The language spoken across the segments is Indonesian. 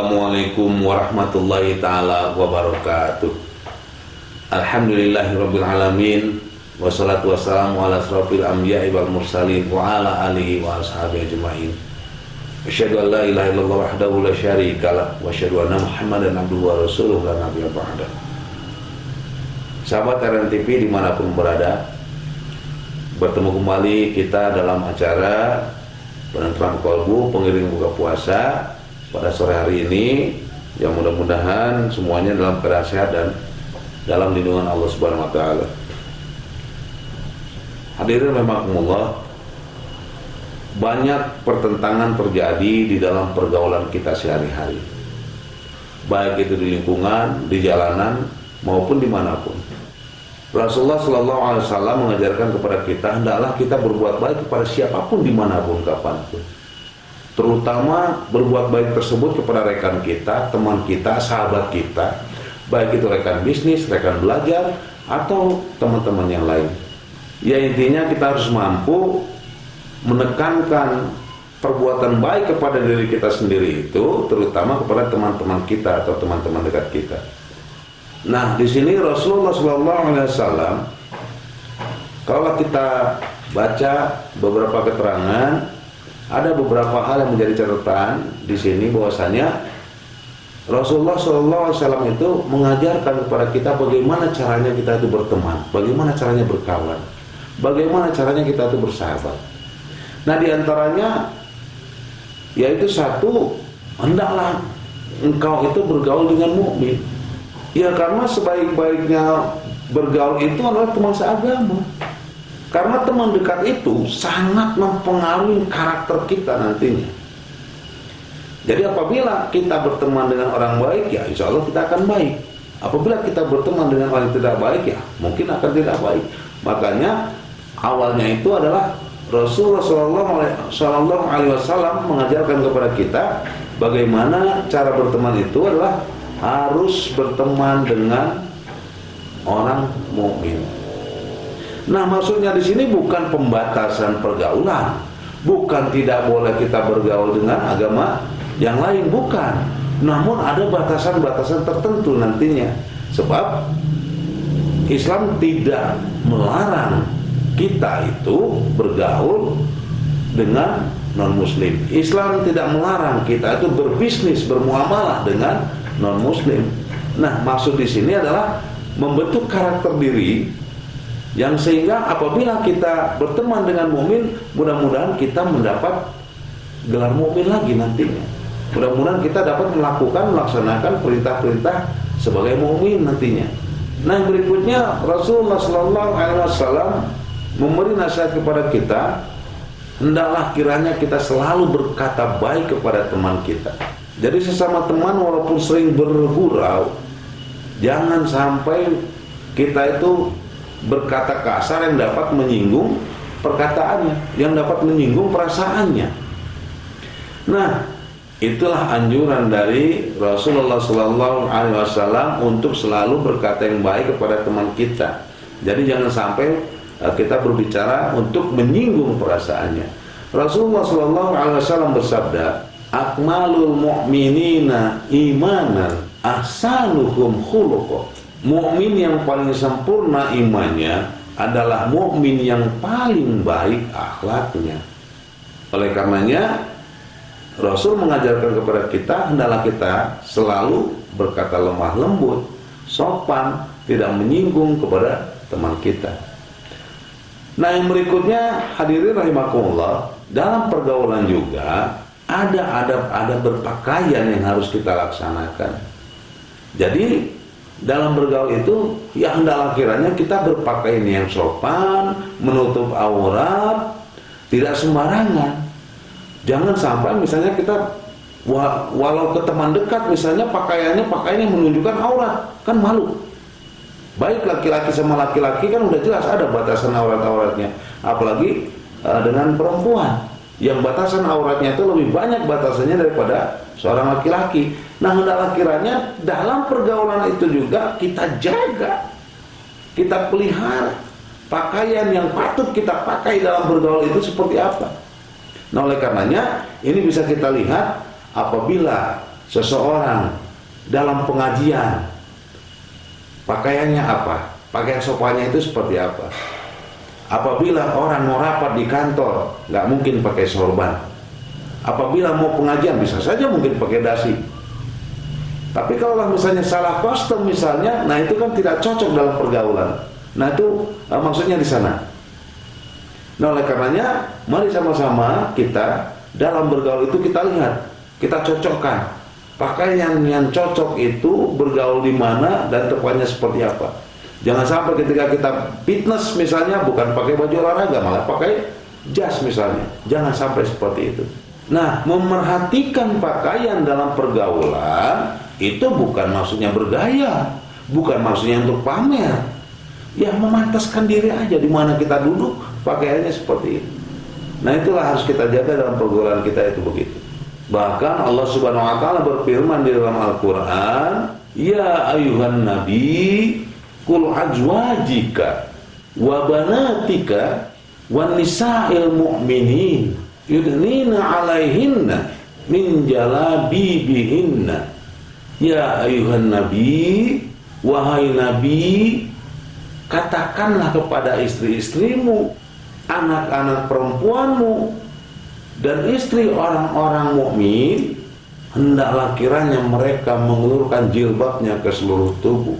Assalamualaikum warahmatullahi ta'ala wabarakatuh. Alhamdulillahirabbil alamin, wassalatu wassalamu ala asrofil anbiya'i wal mursalin wa ala alihi wa ashabihi ajma'in. Asyhadu an la ilaha illallah wahdahu la syarikalah wa asyhadu anna Muhammadan abduhu wa rasuluhu la nabiyya ba'da. Sahabat RNTV dimanapun berada, bertemu kembali kita dalam acara Penenteram Kolbu pengiring buka puasa pada sore hari ini, yang mudah-mudahan semuanya dalam keadaan sehat dan dalam lindungan Allah Subhanahu wa taala. Hadirin rahimakumullah, banyak pertentangan terjadi di dalam pergaulan kita sehari-hari, baik itu di lingkungan, di jalanan maupun dimanapun. Rasulullah Shallallahu Alaihi Wasallam mengajarkan kepada kita, hendaklah kita berbuat baik kepada siapapun, dimanapun, kapanpun. Terutama berbuat baik tersebut kepada rekan kita, teman kita, sahabat kita, baik itu rekan bisnis, rekan belajar, atau teman-teman yang lain. Ya, intinya kita harus mampu menekankan perbuatan baik kepada diri kita sendiri itu, terutama kepada teman-teman kita atau teman-teman dekat kita. Nah, di sini Rasulullah SAW, kalau kita baca beberapa keterangan, ada beberapa hal yang menjadi catatan di sini, bahwasanya Rasulullah SAW itu mengajarkan kepada kita bagaimana caranya kita itu berteman, bagaimana caranya berkawan, bagaimana caranya kita itu bersahabat. Nah, diantaranya yaitu satu, hendaklah engkau itu bergaul dengan mukmin. Ya, karena sebaik-baiknya bergaul itu adalah teman seagama. Karena teman dekat itu sangat mempengaruhi karakter kita nantinya. Jadi apabila kita berteman dengan orang baik, ya insya Allah kita akan baik. Apabila kita berteman dengan orang yang tidak baik, ya mungkin akan tidak baik. Makanya awalnya itu adalah Rasulullah Shallallahu Alaihi Wasallam mengajarkan kepada kita bagaimana cara berteman itu adalah harus berteman dengan orang mukmin. Nah, maksudnya di sini bukan pembatasan pergaulan, bukan tidak boleh kita bergaul dengan agama yang lain, bukan. Namun ada batasan-batasan tertentu nantinya. Sebab Islam tidak melarang kita itu bergaul dengan non-muslim. Islam tidak melarang kita itu berbisnis, bermuamalah dengan non-muslim. Nah, maksud di sini adalah membentuk karakter diri, yang sehingga apabila kita berteman dengan mukmin, mudah-mudahan kita mendapat gelar mukmin lagi nantinya. Mudah-mudahan kita dapat melaksanakan perintah-perintah sebagai mukmin nantinya. Nah, yang berikutnya Rasulullah Sallallahu Alaihi Wasallam memberi nasihat kepada kita, hendaklah kiranya kita selalu berkata baik kepada teman kita. Jadi sesama teman walaupun sering bergurau, jangan sampai kita itu berkata kasar yang dapat menyinggung perkataannya, yang dapat menyinggung perasaannya. Nah, itulah anjuran dari Rasulullah Sallallahu Alaihi Wasallam untuk selalu berkata yang baik kepada teman kita. Jadi jangan sampai kita berbicara untuk menyinggung perasaannya. Rasulullah Sallallahu Alaihi Wasallam bersabda, akmalul mu'minina imanan ahsanuhum khuluqa. Mukmin yang paling sempurna imannya adalah mukmin yang paling baik akhlaknya. Oleh karenanya Rasul mengajarkan kepada kita, hendaklah kita selalu berkata lemah lembut, sopan, tidak menyinggung kepada teman kita. Nah, yang berikutnya hadirin rahimakumullah, dalam pergaulan juga ada adab-adab berpakaian yang harus kita laksanakan. Jadi dalam bergaul itu, ya hendaklah kiranya kita berpakaian yang sopan, menutup aurat, tidak sembarangan. Jangan sampai misalnya kita walau ke teman dekat misalnya pakaian yang menunjukkan aurat, kan malu. Baik laki-laki sama laki-laki kan udah jelas ada batasan aurat-auratnya, apalagi dengan perempuan yang batasan auratnya itu lebih banyak batasannya daripada seorang laki-laki. Nah, hendaklah kiranya dalam pergaulan itu juga kita jaga, kita pelihara pakaian yang patut kita pakai dalam bergaul itu seperti apa. Nah, oleh karenanya ini bisa kita lihat apabila seseorang dalam pengajian, pakaiannya apa? Pakaian sopannya itu seperti apa? Apabila orang mau rapat di kantor, nggak mungkin pakai sorban. Apabila mau pengajian, bisa saja mungkin pakai dasi. Tapi kalau misalnya salah kostum misalnya, nah itu kan tidak cocok dalam pergaulan. Nah itu maksudnya di sana. Nah oleh karenanya, mari sama-sama kita dalam bergaul itu kita lihat, kita cocokkan pakaian yang cocok itu bergaul di mana dan tepatnya seperti apa. Jangan sampai ketika kita fitness misalnya bukan pakai baju olahraga, malah pakai jas misalnya. Jangan sampai seperti itu. Nah, memerhatikan pakaian dalam pergaulan itu bukan maksudnya bergaya, bukan maksudnya untuk pamer. Ya memantaskan diri aja di mana kita duduk, pakaiannya seperti itu. Nah, itulah harus kita jaga dalam pergaulan kita itu begitu. Bahkan Allah Subhanahu wa taala berfirman di dalam Al-Qur'an, "Ya ayuhan nabi, qul azwajika wa banatika wan nisa'il mu'minin yudnina 'alaihinna min jalabibihinna." Ya ayuhan nabi, wahai nabi, katakanlah kepada istri-istrimu, anak-anak perempuanmu, dan istri orang-orang mukmin, hendaklah kiranya mereka mengulurkan jilbabnya ke seluruh tubuh.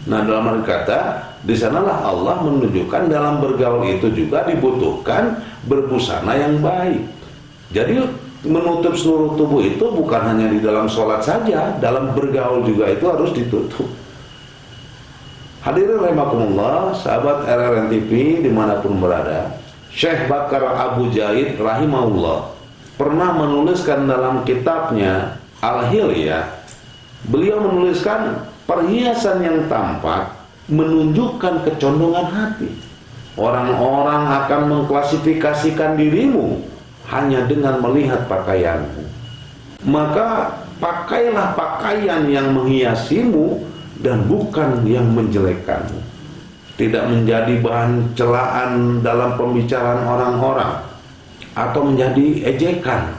Nah, dalam arti kata, di sanalah Allah menunjukkan dalam bergaul itu juga dibutuhkan berbusana yang baik. Jadi menutup seluruh tubuh itu bukan hanya di dalam sholat saja, dalam bergaul juga itu harus ditutup. Hadirin rahimakumullah, sahabat RRN TV dimanapun berada, Syekh Bakar Abu Jaid rahimahullah pernah menuliskan dalam kitabnya Al-Hilyah, beliau menuliskan perhiasan yang tampak menunjukkan kecondongan hati. Orang-orang akan mengklasifikasikan dirimu hanya dengan melihat pakaianmu. Maka pakailah pakaian yang menghiasimu dan bukan yang menjelekkanmu. Tidak menjadi bahan celaan dalam pembicaraan orang-orang atau menjadi ejekan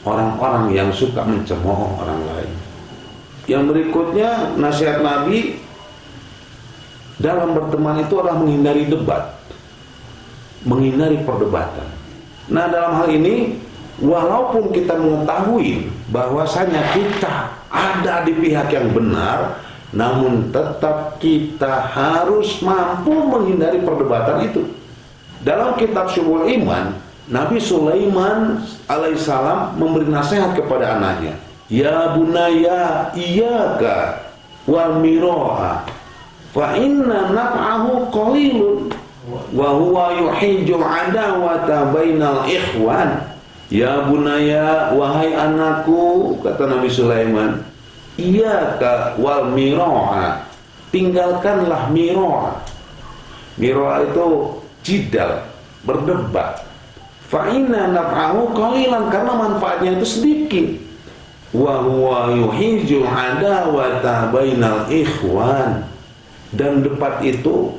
orang-orang yang suka mencemooh orang lain. Yang berikutnya, nasihat Nabi dalam berteman itu adalah menghindari debat, menghindari perdebatan. Nah, dalam hal ini, walaupun kita mengetahui bahwasanya kita ada di pihak yang benar, namun tetap kita harus mampu menghindari perdebatan itu. Dalam kitab Syu'ul Iman, Nabi Sulaiman alaihissalam memberi nasihat kepada anaknya, "Ya bunaya iyyaka wal miro'a fa inna naf'ahu qalilun wa huwa yuhijjul adawata bainal ikhwan." Ya bunaya, wahai anakku, kata Nabi Sulaiman, iyyaka wal miro'a, tinggalkanlah miro'a. Miro'a itu jidal, berdebat. Fa inna naf'ahu qalilan, karena manfaatnya itu sedikit. Wa huwa yuhijjul adawata bainal ikhwan, dan debat itu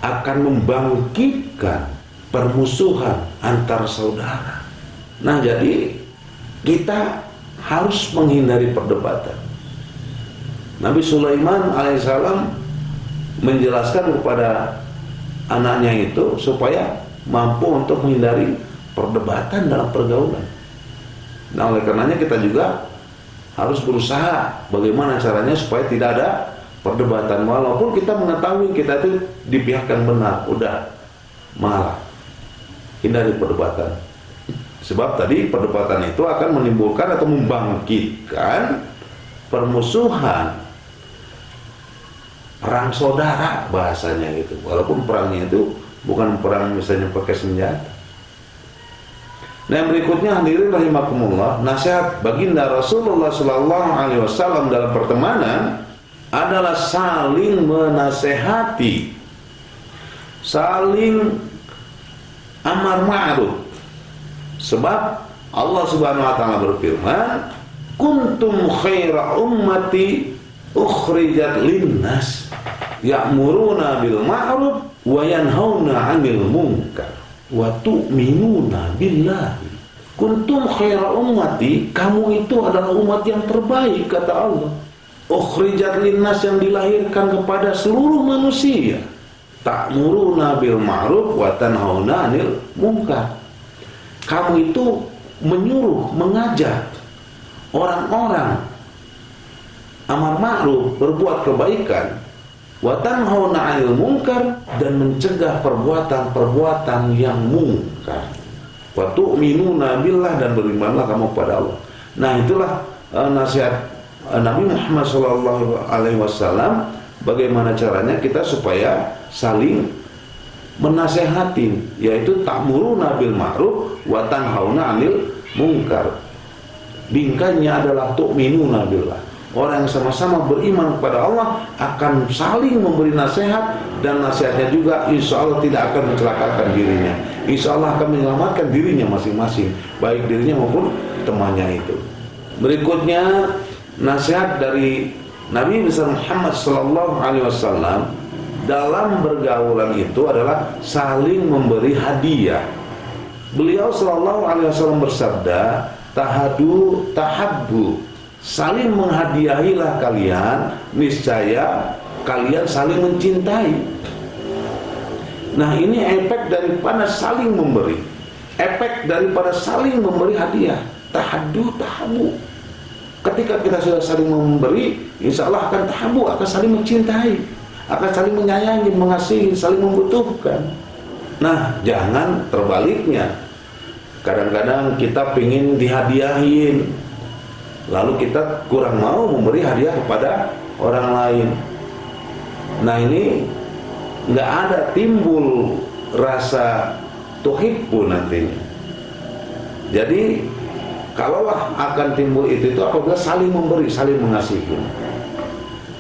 akan membangkitkan permusuhan antar saudara. Nah, jadi kita harus menghindari perdebatan. Nabi Sulaiman alaihissalam menjelaskan kepada anaknya itu supaya mampu untuk menghindari perdebatan dalam pergaulan. Nah, oleh karenanya kita juga harus berusaha bagaimana caranya supaya tidak ada perdebatan. Walaupun kita mengetahui kita itu di pihak yang benar, udah malah hindari perdebatan. Sebab tadi perdebatan itu akan menimbulkan atau membangkitkan permusuhan, perang saudara bahasanya gitu. Walaupun perangnya itu bukan perang misalnya pakai senjata. Nah, yang berikutnya hadirin rahimakumullah, nasihat baginda Rasulullah SAW dalam pertemanan adalah saling menasehati, saling amar ma'ruf. Sebab Allah Subhanahu wa taala berfirman, "Kuntum khaira ummati ukhrijat linnas ya'muruna bil ma'ruf wa yanhauna 'anil munkar wa tu'minuna billahi." kuntum khaira ummati, kamu itu adalah umat yang terbaik, kata Allah. Ukhrijat linnas, yang dilahirkan kepada seluruh manusia. Ta'muruna bil ma'ruf wa tanhauna 'anil munkar. Kamu itu menyuruh, mengajak orang-orang amar ma'ruf, berbuat kebaikan, wa tanhauna 'anil munkar, dan mencegah perbuatan-perbuatan yang mungkar. Wa tu'minuna billah, dan berimanlah kamu kepada Allah. Nah, itulah nasihat Nabi Muhammad SAW, bagaimana caranya kita supaya saling menasehatin, yaitu ta'muruna bil ma'ruf wa tanhauna 'anil munkar. Bingkainya adalah tu'minuna billah. Orang yang sama-sama beriman kepada Allah akan saling memberi nasihat, dan nasihatnya juga insya Allah tidak akan mencelakakan dirinya. Insya Allah akan menyelamatkan dirinya masing-masing, baik dirinya maupun temannya itu. Berikutnya nasihat dari Nabi besar Muhammad SAW dalam bergaulan itu adalah saling memberi hadiah. Beliau SAW bersabda, tahadu tahabbu, saling menghadiahilah kalian, niscaya kalian saling mencintai. Nah, ini efek daripada saling memberi, efek daripada saling memberi hadiah. Tahadu tahabbu, ketika kita sudah saling memberi, insya Allah akan tahabu, akan saling mencintai, akan saling menyayangi, mengasihi, saling membutuhkan. Nah, jangan terbaliknya. Kadang-kadang kita ingin dihadiahin, lalu kita kurang mau memberi hadiah kepada orang lain. Nah, ini nggak ada timbul rasa tuhibbu nantinya. Jadi kalaulah akan timbul itu apabila saling memberi, saling mengasihi.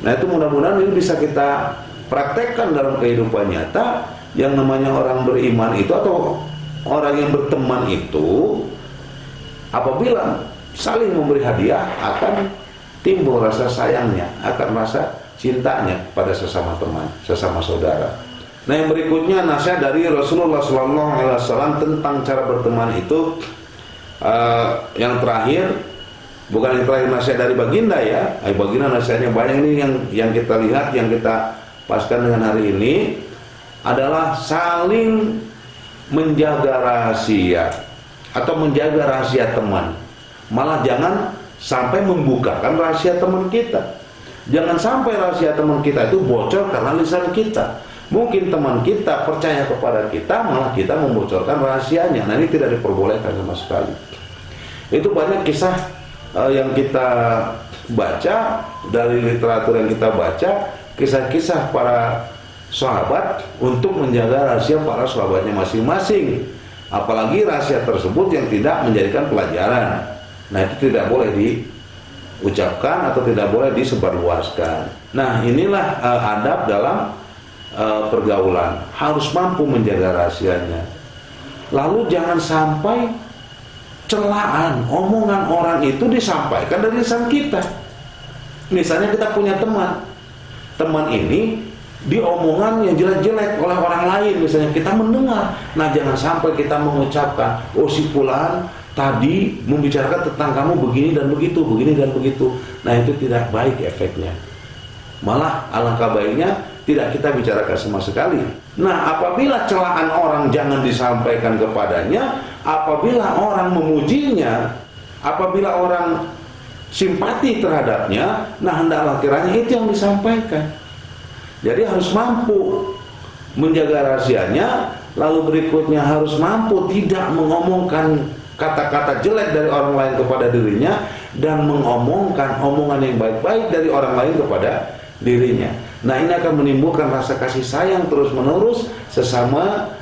Nah, itu mudah-mudahan ini bisa kita praktekkan dalam kehidupan nyata. Yang namanya orang beriman itu atau orang yang berteman itu, apabila saling memberi hadiah akan timbul rasa sayangnya, akan rasa cintanya pada sesama teman, sesama saudara. Nah, yang berikutnya nasihat dari Rasulullah SAW tentang cara berteman itu. Yang terakhir, bukan yang terakhir nasihat dari baginda ya, baginda nasihatnya banyak. Ini yang kita lihat, yang kita paskan dengan hari ini adalah saling menjaga rahasia atau menjaga rahasia teman. Malah jangan sampai membukakan rahasia teman kita. Jangan sampai rahasia teman kita itu bocor karena lisan kita. Mungkin teman kita percaya kepada kita, malah kita membocorkan rahasianya. Nah, ini tidak diperbolehkan sama sekali. Itu banyak kisah yang kita baca, dari literatur yang kita baca, kisah-kisah para sahabat untuk menjaga rahasia para sahabatnya masing-masing. Apalagi rahasia tersebut yang tidak menjadikan pelajaran. Nah, itu tidak boleh diucapkan atau tidak boleh disebarluaskan. Nah, inilah adab dalam pergaulan, harus mampu menjaga rahasianya. Lalu jangan sampai celaan, omongan orang itu disampaikan dari lisan kita. Misalnya kita punya teman ini diomongan yang jelek-jelek oleh orang lain, misalnya kita mendengar. Nah, jangan sampai kita mengucapkan, oh si fulan tadi membicarakan tentang kamu begini dan begitu, begini dan begitu. Nah, itu tidak baik efeknya. Malah alangkah baiknya tidak kita bicarakan sama sekali. Nah, apabila celaan orang jangan disampaikan kepadanya, apabila orang memujinya, apabila orang simpati terhadapnya, nah hendaklah kiranya itu yang disampaikan. Jadi harus mampu menjaga rahasianya, lalu berikutnya harus mampu tidak mengomongkan kata-kata jelek dari orang lain kepada dirinya, dan mengomongkan omongan yang baik-baik dari orang lain kepada dirinya. Nah, ini akan menimbulkan rasa kasih sayang terus-menerus sesama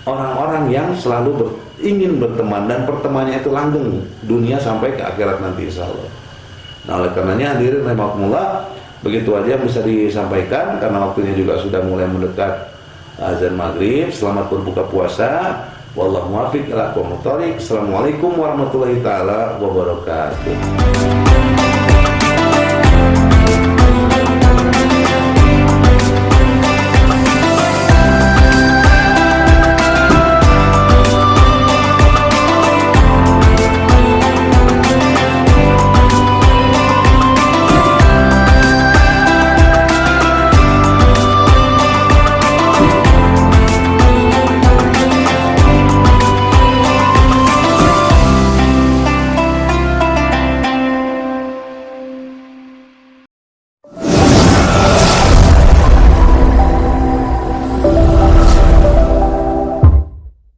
orang-orang yang selalu ingin berteman, dan pertemanannya itu langgeng dunia sampai ke akhirat nanti insya Allah. Nah, oleh karenanya hadirin rahimakumullah, begitu aja bisa disampaikan karena waktunya juga sudah mulai mendekat azan maghrib. Selamat berbuka puasa. Wallahu muwaffiq ila aqwamit thoriq. Assalamualaikum warahmatullahi taala wabarakatuh.